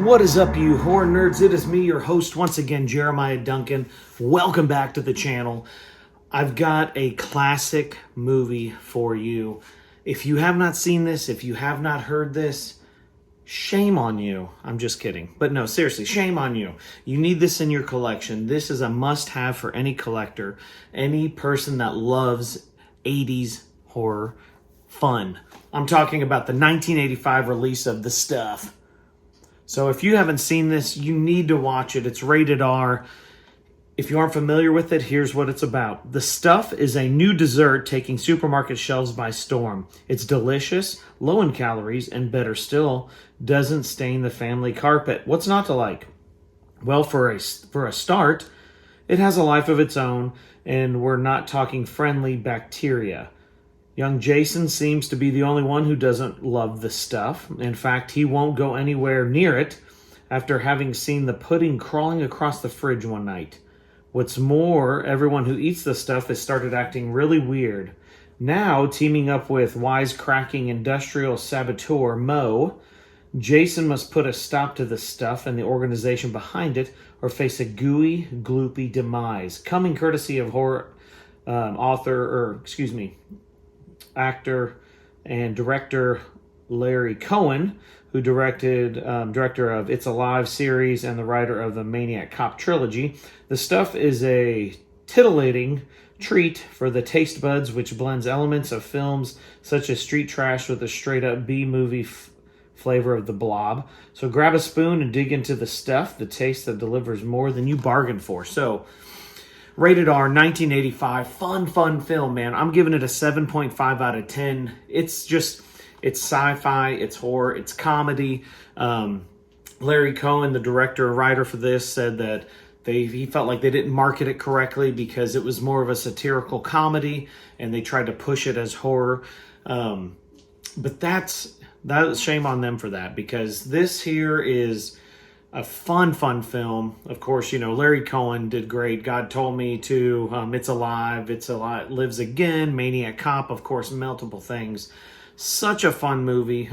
What is up, you horror nerds? It is me, your host, once again, Jeremiah Duncan. Welcome back to the channel. I've got a classic movie for you. If you have not seen this, if you have not heard this, shame on you. I'm just kidding. But no, seriously, shame on you. You need this in your collection. This is a must-have for any collector, any person that loves 80s horror fun. I'm talking about the 1985 release of The Stuff. So if you haven't seen this, you need to watch it. It's rated R. If you aren't familiar with it, here's what it's about. The Stuff is a new dessert taking supermarket shelves by storm. It's delicious, low in calories, and better still, doesn't stain the family carpet. What's not to like? Well, for a start, it has a life of its own, and we're not talking friendly bacteria. Young Jason seems to be the only one who doesn't love the stuff. In fact, he won't go anywhere near it after having seen the pudding crawling across the fridge one night. What's more, everyone who eats the stuff has started acting really weird. Now, teaming up with wisecracking industrial saboteur Mo, Jason must put a stop to the stuff and the organization behind it, or face a gooey, gloopy demise. Coming courtesy of actor and director Larry Cohen, who director of It's Alive series and the writer of the Maniac Cop trilogy. The Stuff is a titillating treat for the taste buds, which blends elements of films such as Street Trash with a straight-up B-movie flavor of The Blob. So grab a spoon and dig into The Stuff, the taste that delivers more than you bargained for. So, rated R, 1985, fun film, man. I'm giving it a 7.5 out of 10. It's sci-fi, it's horror, it's comedy. Larry Cohen, the director and writer for this, said that he felt like they didn't market it correctly because it was more of a satirical comedy, and they tried to push it as horror. But that was shame on them for that, because this here is a fun film. Of course, Larry Cohen did great. God Told Me to, It's Alive, Lives Again, Maniac Cop, of course, multiple things. Such a fun movie.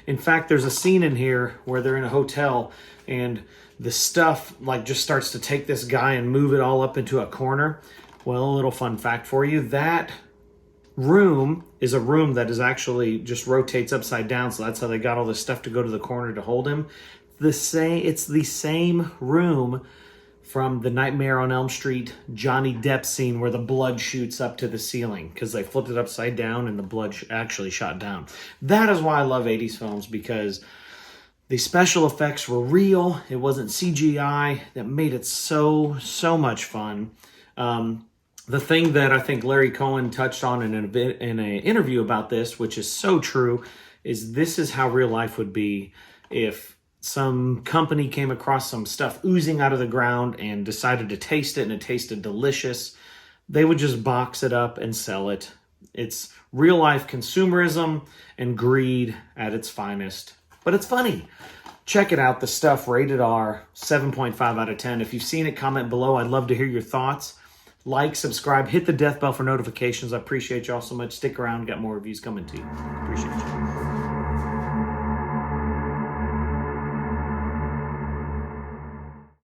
In fact, there's a scene in here where they're in a hotel and the stuff just starts to take this guy and move it all up into a corner. Well, a little fun fact for you. That room is a room that is actually just rotates upside down. So that's how they got all this stuff to go to the corner to hold him. It's the same room from the Nightmare on Elm Street Johnny Depp scene where the blood shoots up to the ceiling because they flipped it upside down and the blood actually shot down. That is why I love 80s films, because the special effects were real. It wasn't CGI. That made it so much fun. The thing that I think Larry Cohen touched on in an interview about this, which is so true, is this is how real life would be if some company came across some stuff oozing out of the ground and decided to taste it, and it tasted delicious. They would just box it up and sell it. It's real life consumerism and greed at its finest. But it's funny. Check it out. The Stuff, rated R, 7.5 out of 10. If you've seen it, comment below. I'd love to hear your thoughts. Like, subscribe, hit the death bell for notifications. I appreciate y'all so much. Stick around. Got more reviews coming to you. Appreciate you.